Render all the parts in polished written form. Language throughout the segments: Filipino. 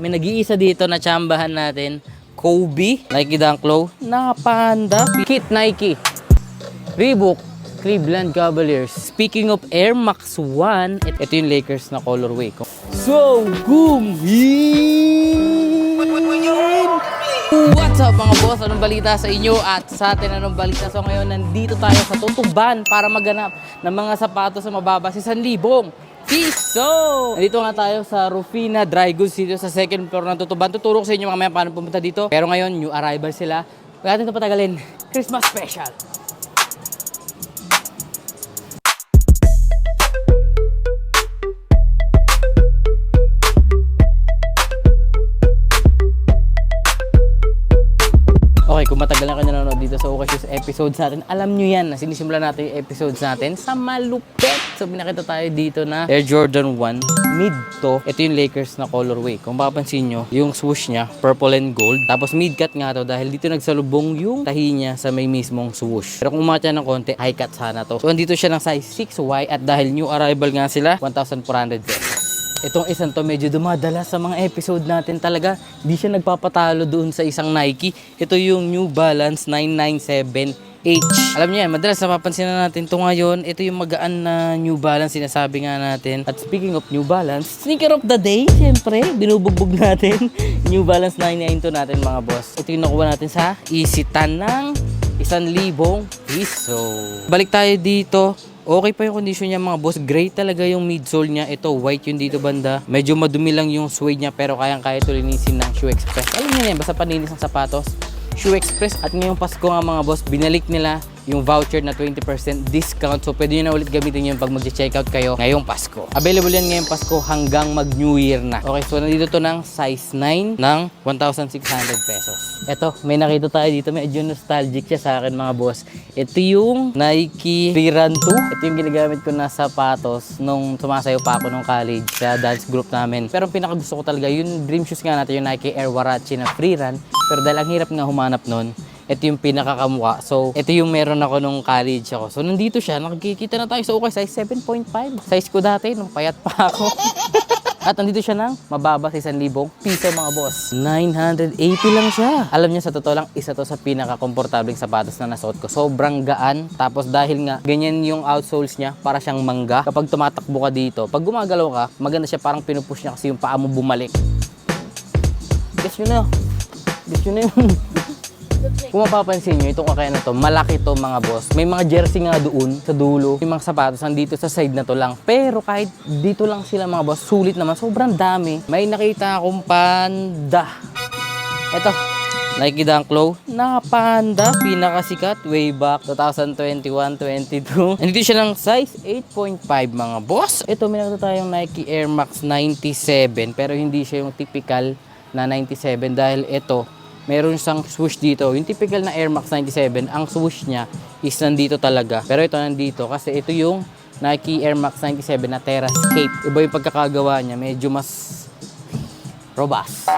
May nag-iisa dito na tsambahan natin. Kobe, Nike Dunk Low, Panda, Kit Nike, Reebok, Cleveland Cavaliers. Speaking of Air Max 1, ito yung Lakers na colorway ko. So, what's up mga boss? Anong balita sa inyo at sa atin anong balita? So ngayon nandito tayo sa Tutuban para maghanap ng mga sapatos na mababa sa 1,000 piso. Nandito nga tayo sa Rufina Dry Goods dito sa second floor ng Tutuban. Tuturo ko sa inyo mamaya paano pumunta dito. Pero ngayon, new arrival sila. Huwag natin ito patagalin. Christmas special. Okay, kung matagal na kayo nanonood dito sa Ukashoes episodes natin, alam nyo yan na sinisimulan natin yung episodes natin sa malupit. So, binakita tayo dito na Air Jordan 1 mid to. Ito yung Lakers na colorway. Kung mapapansin nyo, yung swoosh niya, purple and gold. Tapos mid-cut nga to dahil dito nagsalubong yung tahi niya sa may mismong swoosh. Pero kung umatya ng konti, high cut sana to. So, andito siya ng size 6Y at dahil new arrival nga sila, 1,400 pesos. Itong isang to medyo dumadala sa mga episode natin talaga. Di siya nagpapatalo doon sa isang Nike. Ito yung New Balance 997H. Alam niyo yan, madalas napapansin na natin ito ngayon. Ito yung magaan na New Balance, sinasabi nga natin. At speaking of New Balance, sneaker of the day, siyempre, binubugbog natin. New Balance 992 natin mga boss. Ito yung nakuha natin sa Isitan ng 1,000 piso. Balik tayo dito. Okay pa yung condition niya mga boss. Gray talaga yung midsole niya. Ito, white yung dito banda. Medyo madumi lang yung suede niya pero kayang-kaya ito linisin ng Shoe Express. Alam niyo na yan, basta paninis ng sapatos. Shoe Express. At ngayong Pasko nga mga boss, binalik nila yung voucher na 20% discount. So, pwede nyo na ulit gamitin yun pag mag-checkout kayo ngayong Pasko. Available yan ngayong Pasko hanggang mag-New Year na. Okay, so nandito to ng size 9 ng 1,600 pesos. Eto, may nakita tayo dito. Medyo nostalgic siya sa akin mga boss. Ito yung Nike Free Run 2. Ito yung ginagamit ko na sapatos nung sumasayo pa ako nung college sa dance group namin. Pero ang pinakagusto ko talaga, yung dream shoes nga natin, yung Nike Air Warachi na Free Run. Pero dahil ang hirap nga humanap nun, ito yung pinakakamukha. So, ito yung meron ako nung college ako. So, nandito siya. Nakikita na tayo sa ukay. Size 7.5. Size ko dati nung payat pa ako. At nandito siya ng mababa sa 1,000 piso mga boss. 980 lang siya. Alam niyo sa totoo lang, isa to sa pinaka-komportabling sapatos na nasuot ko. Sobrang gaan. Tapos dahil nga, ganyan yung outsoles niya. Para siyang mangga. Kapag tumatakbo ka dito, pag gumagalaw ka, maganda siya. Parang pinupush niya kasi yung paa mo bumalik. Guess yun na. Guess yun na yun. Kung mapapansin nyo, itong kakaya na to, malaki to mga boss. May mga jersey nga doon sa dulo. Yung mga sapatos nandito sa side na to lang. Pero kahit dito lang sila mga boss, sulit naman. Sobrang dami. May nakita akong Panda. Ito, Nike Dunk Low na Panda. Pinakasikat way back 2021-22. Nandito siya ng size 8.5 mga boss. Ito, may nakita tayong Nike Air Max 97. Pero hindi siya yung typical na 97 dahil ito, meron siyang swoosh dito. Yung typical na Air Max 97, ang swoosh niya is nandito talaga. Pero ito nandito kasi ito yung Nike Air Max 97 na Terrascape. Iba yung pagkakagawa niya. Medyo mas robust.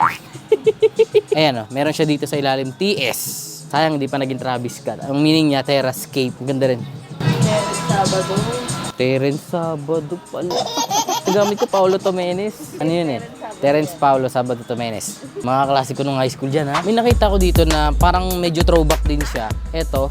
Ayan o, meron siya dito sa ilalim TS. Sayang hindi pa naging Travis Scott. Ang meaning niya Terrascape. Ganda rin. Terence Sabado. Terence Sabado pala. Gamit ko Paulo Tomenes. Ano yun eh? Terence Paulo Sabado Tomenes. Mga klase ko nung high school dyan ha. May nakita ko dito na parang medyo throwback din siya. Ito.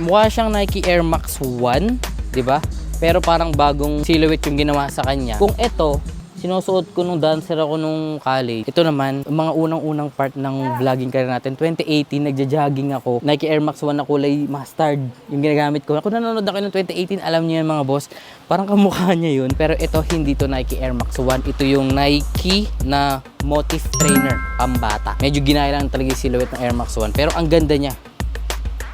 Mukha siyang Nike Air Max 1. Diba? Pero parang bagong silhouette yung ginawa sa kanya. Kung ito, sinusuot ko nung dancer ako nung college. Ito naman, mga unang-unang part ng vlogging career natin. 2018, nagja-jogging ako. Nike Air Max 1 na kulay mustard yung ginagamit ko. Kung nanonood ako ng 2018, alam niyo yan mga boss. Parang kamukha niya yun. Pero ito, hindi to Nike Air Max 1. Ito yung Nike na Motif Trainer, pambata. Medyo ginaya lang talaga yung silhouette ng Air Max 1. Pero ang ganda niya.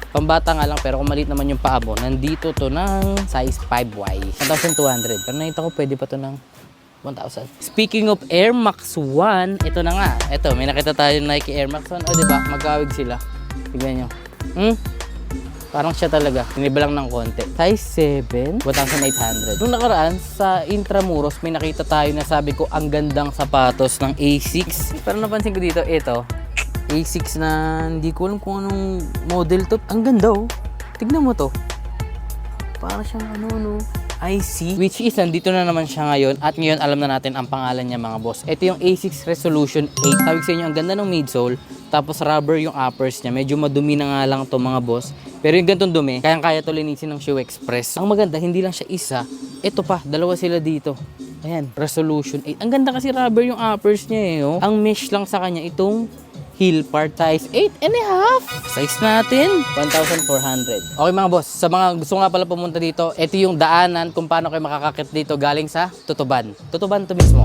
Pambata nga lang, pero kung maliit naman yung paa mo, nandito to ng size 5Y. 1,200. Pero nakita ko, pwede pa to ng 1,000. Speaking of Air Max 1, ito na nga. Ito, may nakita tayo Nike Air Max 1. O, diba? Magkawig sila. Tignan nyo. Parang siya talaga. Tiniba lang ng konti. Size 7, 1,800. Nung nakaraan, sa Intramuros, may nakita tayo na sabi ko, ang gandang sapatos ng A6. Pero napansin ko dito, ito. A6 na hindi ko alam kung anong model to. Ang ganda oh. Tignan mo to. Parang siyang ano, no? IC, which is nandito na naman siya ngayon. At ngayon alam na natin ang pangalan niya mga boss. Ito yung A6 Resolution 8. Tawag sa inyo, ang ganda ng midsole. Tapos rubber yung uppers niya. Medyo madumi na nga lang to mga boss. Pero yung ganitong dumi, kayang-kaya to linisin ng Shoe Express. Ang maganda, hindi lang siya isa. Ito pa, dalawa sila dito. Ayan, Resolution 8. Ang ganda kasi rubber yung uppers niya eh. Oh. Ang mesh lang sa kanya itong heel part, size 8.5. Size natin, 1,400. Okay mga boss, sa mga gusto nga pala pumunta dito, ito yung daanan kung paano kayo makakakit dito galing sa Tutuban. Tutuban to mismo.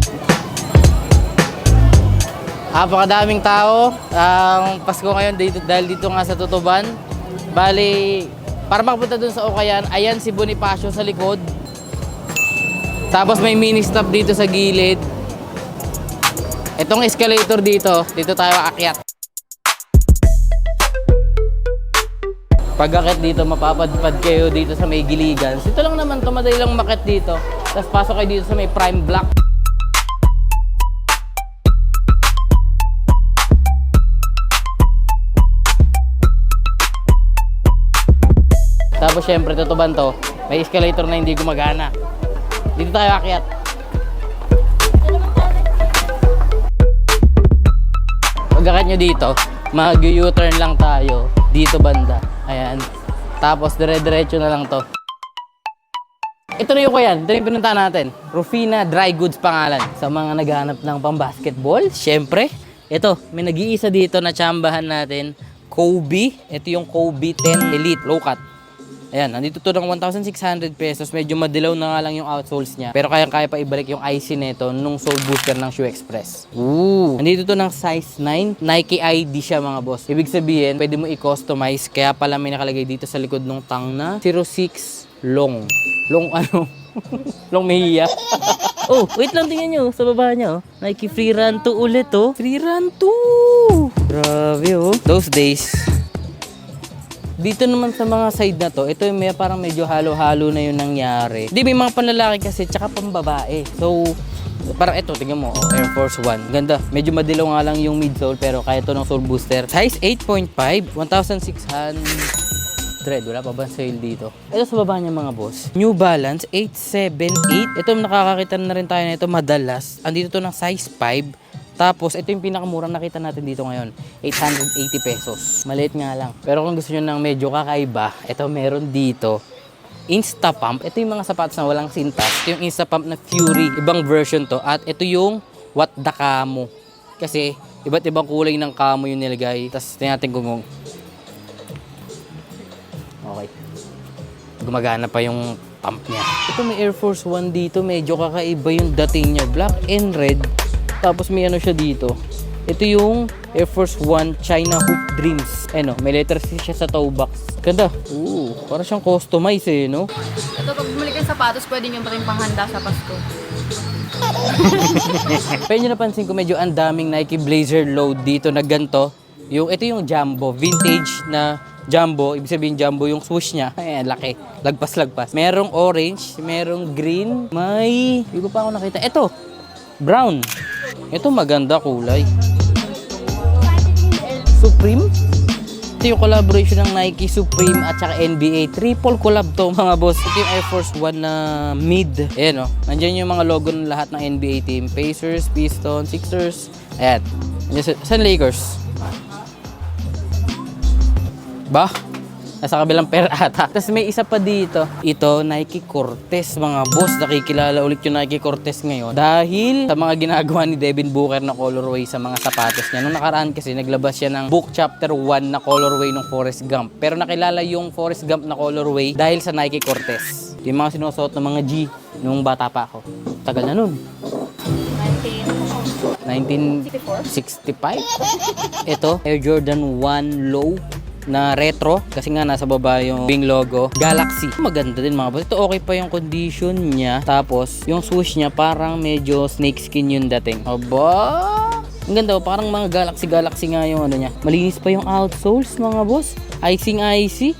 Napakadaming tao. Ang Pasko ngayon dito, dahil dito nga sa Tutuban. Bali, para makapunta dun sa Ukayan, ayan si Bonifacio sa likod. Tapos may mini stop dito sa gilid. Itong escalator dito tayo aakyat. Pag-akit dito, mapapadpad kayo dito sa may giligan. Ito lang naman to, madali lang makit dito. Tapos pasok kayo dito sa may prime block. Tapos syempre, Tutuban to, may escalator na hindi gumagana. Dito tayo aakyat. Pag-akit nyo dito, mag-U-turn lang tayo dito banda. Ayan. Tapos dire-diretso na lang to. Ito na yung Ukayan. Ito na yung pinuntahan natin. Rufina Dry Goods pangalan. Sa mga naghahanap ng pang-basketball, syempre, ito, may nag-iisa dito na tsambahan natin. Kobe. Ito yung Kobe 10 Elite Low Cut. Ayan, nandito to ng 1,600 pesos. Medyo madilaw na nga lang yung outsoles niya. Pero kayang-kaya pa ibalik yung IC nito nung sole booster ng Shoe Express. Ooh! Nandito to ng size 9. Nike ID siya mga boss. Ibig sabihin, pwede mo i-customize. Kaya pala may nakalagay dito sa likod ng tang na 06 long. Long ano? Long Mejia. Oh, wait lang, tingnan nyo. Sa baba niya, oh. Nike Free Run 2 ulit, oh. Free Run 2! Grabe, oh. Those days. Dito naman sa mga side na to, ito yung parang medyo halo-halo na yung nangyari. Di, may mga panlalaki kasi, tsaka pambabae. So, parang ito, tingnan mo, oh, Air Force 1. Ganda. Medyo madilaw nga lang yung midsole, pero kaya to ng sole booster. Size 8.5, 1,600. Wala pa ba sale dito? Ito sa baba niya mga boss. New Balance 878. Ito, nakakakita na rin tayo na ito madalas. Andito to ng size 5. Tapos, ito yung pinakamurang nakita natin dito ngayon. 880 pesos. Maliit nga lang. Pero kung gusto nyo ng medyo kakaiba, ito meron dito. Instapump. Ito yung mga sapatos na walang sintas. Ito yung Instapump na Fury. Ibang version to. At ito yung What the Camo. Kasi, iba't ibang kulay ng camo yung nilagay. Tapos, tingnan natin kung okay. Gumagana pa yung pump niya. Ito may Air Force 1 dito. Medyo kakaiba yung dating niya. Black and red. Tapos may ano siya dito. Ito yung Air Force 1 China Hoop Dreams. Ano, may letter C siya sa toe box. Ganda. Ooh, para siyang customize eh, no? Ito, pag bumalik ng sapatos, pwede nyo pa rin panghanda sa Pasko. Pwede nyo napansin ko medyo ang daming Nike Blazer load dito na ganito. Ito yung Jumbo. Vintage na Jumbo. Ibig sabihin Jumbo yung swoosh niya. Ayan, laki. Lagpas-lagpas. Merong orange, merong green, may... Hindi ko pa ako nakita. Ito, brown. Ito maganda kulay. Supreme? Ito yung collaboration ng Nike, Supreme at saka NBA. Triple collab to mga boss. Ito yung Air Force 1 na mid. Ayan o. Nandiyan yung mga logo ng lahat ng NBA team. Pacers, Pistons, Sixers. Ayan. Saan Lakers? Bah? Nasa kabilang pair ata. Tapos may isa pa dito. Ito, Nike Cortez mga boss. Nakikilala ulit yung Nike Cortez ngayon. Dahil sa mga ginagawa ni Devin Booker na colorway sa mga sapatos niya. Nung nakaraan kasi, naglabas siya ng Book Chapter 1 na colorway ng Forrest Gump. Pero nakilala yung Forrest Gump na colorway dahil sa Nike Cortez. Yung mga sinusuot ng mga G nung bata pa ako. Tagal na nun. 1965. Ito, Air Jordan 1 Low na retro kasi nga nasa baba yung wing logo. Galaxy. Maganda din mga boss. Ito okay pa yung condition niya. Tapos yung swoosh niya parang medyo snake skin yung dating. Aba! Ang ganda, parang mga galaxy nga yung ano niya. Malinis pa yung outsoles mga boss. Icing icy.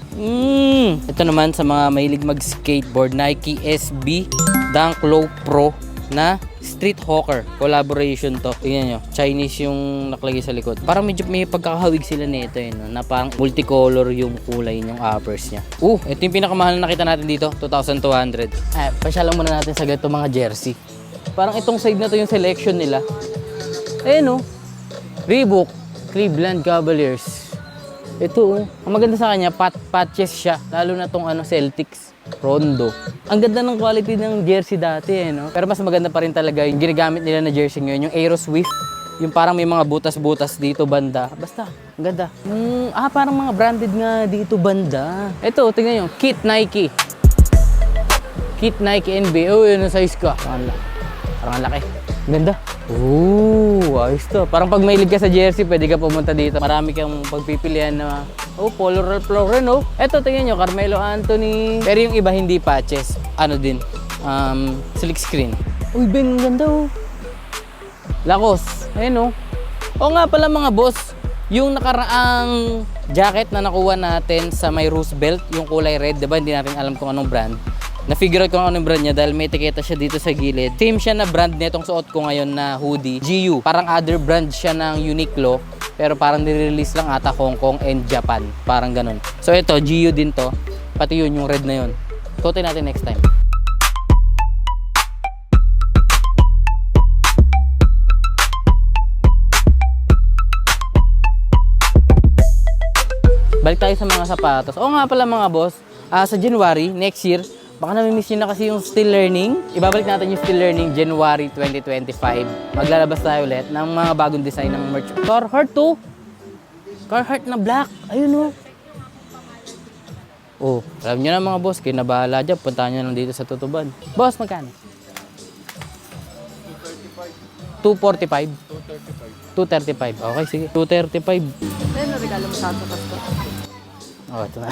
Ito naman sa mga mahilig mag-skateboard, Nike SB Dunk Low Pro na Street Hawker. Collaboration to. Tingnan nyo. Chinese yung nakalagay sa likod. Parang medyo may pagkakahawig sila nito no? Na parang multicolor yung kulay ng uppers niya. Ito yung pinakamahal na nakita natin dito. 2,200. Pasyalan muna natin sa ganito mga jersey. Parang itong side na to yung selection nila. Reebok, Cleveland Cavaliers. Ito ang maganda sa kanya, patches siya. Lalo na tong Celtics, Rondo. Ang ganda ng quality ng jersey dati no? Pero mas maganda pa rin talaga yung ginagamit nila na jersey ngayon, yung Aero Swift. Yung parang may mga butas-butas dito banda. Basta, ang ganda. Parang mga branded nga dito banda. Ito, tingnan nyo, Kit Nike. Kit Nike NBA. Yun ang size ka. Parang ang laki. Ganda. Ayos to. Parang pag mahilig ka sa jersey, pwede ka pumunta dito. Marami kang pagpipilian na, floral, no? Eto, tingnan nyo, Carmelo Anthony. Pero yung iba hindi patches. Silk screen. Beng, ganda Lacoste. Ayun nga pala mga boss, yung nakaraang jacket na nakuha natin sa may Roosevelt, yung kulay red, diba? Hindi natin alam kung anong brand. Na-figure out kung anong brand niya dahil may etiketa siya dito sa gilid. Same siya na brand nitong suot ko ngayon na hoodie, GU. Parang other brand siya ng Uniqlo, pero parang nire-release lang ata Hong Kong and Japan. Parang ganun. So ito, GU din to. Pati yun, yung red na yun. Suotin natin next time. Balik tayo sa mga sapatos. Nga pala mga boss, sa January, next year, baka namimiss nyo na kasi yung Still Learning. Ibabalik natin yung Still Learning January 2025. Maglalabas tayo ulit ng mga bagong design ng merch. Carhartt to. Carhartt na black. Ayun alam nyo na mga boss, kayo na bahala dyan. Puntahan nyo lang dito sa Tutuban. Boss, magkano? 245? 235. Okay, sige. 235. Ano regalo mo sa akin sa Pasko? Ito na.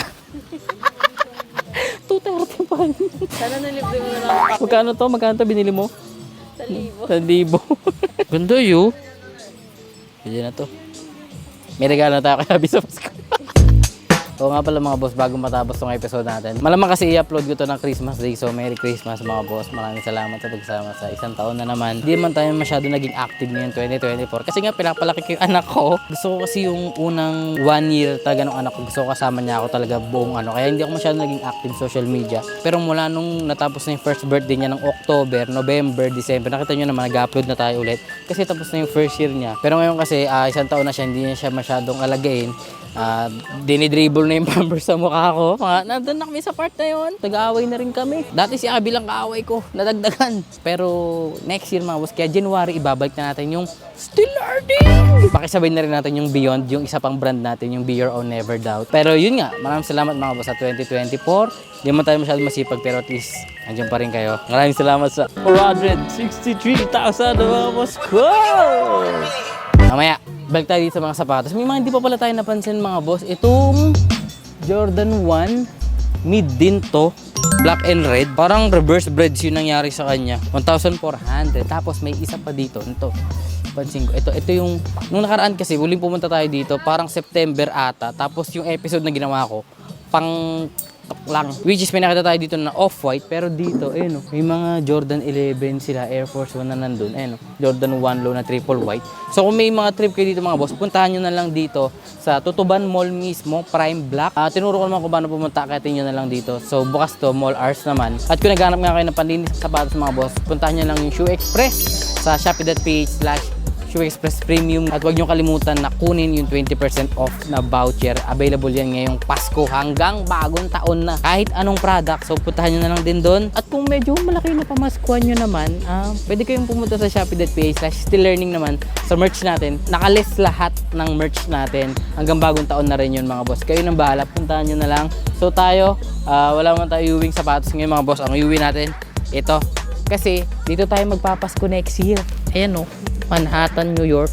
235. Sana nalibre mo na lang. Magkano to binili mo? 1,000. 1,000. Ganda yun. Pwede na to. May regalo na tayo kay Abby sa Pasko. Nga pala mga boss, bago matapos tong episode natin. Malamang kasi i-upload ko to ng Christmas Day. So Merry Christmas mga boss. Maraming salamat sa pagsama sa isang taon na naman. Hindi man tayo masyado naging active ngayon 2024. Kasi nga pinapalaki ko yung anak ko. Gusto ko kasi yung unang 1 year talaga ng anak ko. Gusto ko kasama niya ako talaga buong Kaya hindi ako masyado naging active social media. Pero mula nung natapos na yung first birthday niya ng October, November, December, nakita nyo naman nag-upload na tayo ulit. Kasi tapos na yung first year niya. Pero ngayon kasi isang taon na siya, hindi niya siya masyadong alagain. Dinidribble na yung pampers sa mukha ko. Nandun na kami sa part na yun. Nag-aaway na rin kami. Dati si Abby lang kaaway ko. Nadagdagan. Pero next year mga boss, kaya January, ibabalik na natin yung Still Learning. Pakisabay na rin natin yung Beyond, yung isa pang brand natin, yung Be Your Own Never Doubt. Pero yun nga, maraming salamat mga boss sa 2024. Hindi man tayo masyadong masipag, pero at least nandiyan pa rin kayo. Maraming salamat sa 463,000 mga boss ko. Mamaya, balik tayo dito sa mga sapatos. May mga hindi pa pala tayo napansin mga boss. Itong Jordan 1 mid din to. Black and red. Parang reverse breads yung nangyari sa kanya. 1,400. Tapos may isa pa dito. Ito. Pansin ko. Ito yung, nung nakaraan kasi, huling pumunta tayo dito. Parang September ata. Tapos yung episode na ginawa ko, pang lang. Which is may nakita tayo dito na off-white. Pero dito, may mga Jordan 11 sila, Air Force 1 na nandun. Jordan 1 low na triple white. So kung may mga trip kayo dito mga boss, puntahan nyo na lang dito sa Tutuban Mall mismo, Prime Black. Tinuro ko naman kung paano pumunta, kaya nyo na lang dito. So bukas to, Mall Hours naman. At kung naghanap nga kayo ng panlinis sa sapatos mga boss, puntahan nyo lang yung Shoe Express sa shopee.ph/Shoe Express Premium. At huwag nyo kalimutan na kunin yung 20% off na voucher. Available yan ngayong Pasko hanggang bagong taon na. Kahit anong product, so puntahan nyo na lang din doon. At kung medyo malaki na pamaskuhan nyo naman, pwede kayong pumunta sa shopee.ph/Still Learning naman sa merch natin. Nakalist lahat ng merch natin hanggang bagong taon na rin yun mga boss. Kayo nang bahala, puntahan nyo na lang. So tayo, wala man tayo uwing sapatos ngayon mga boss. Ang uwi natin, ito. Kasi dito tayo magpapasko next year. Ayan Manhattan, New York.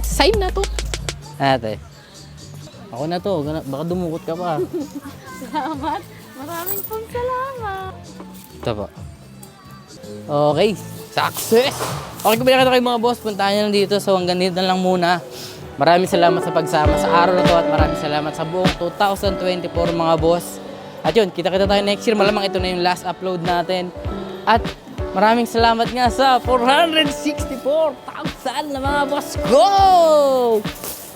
Sign na to. Ate. Ako na to. Baka dumukot ka pa. Salamat. Maraming pong salamat. Ito po. Okay. Success! Okay, kung pinakita kayo mga boss, puntahan nyo lang dito. So hanggang dito na lang muna. Maraming salamat sa pagsama sa araw na to at maraming salamat sa buong 2024 mga boss. At yun, kita-kita tayo next year. Malamang ito na yung last upload natin. At Maraming salamat nga sa 464,000 na mga boss ko!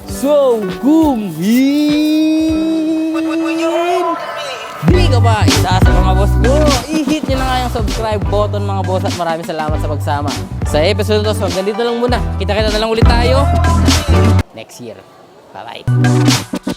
So, kung di ka ba isa sa mga boss ko, i-hit nyo na nga yung subscribe button mga boss at maraming salamat sa pagsama. Sa episode na to, so ganito lang muna. Kita-kita na lang ulit tayo next year. Bye-bye!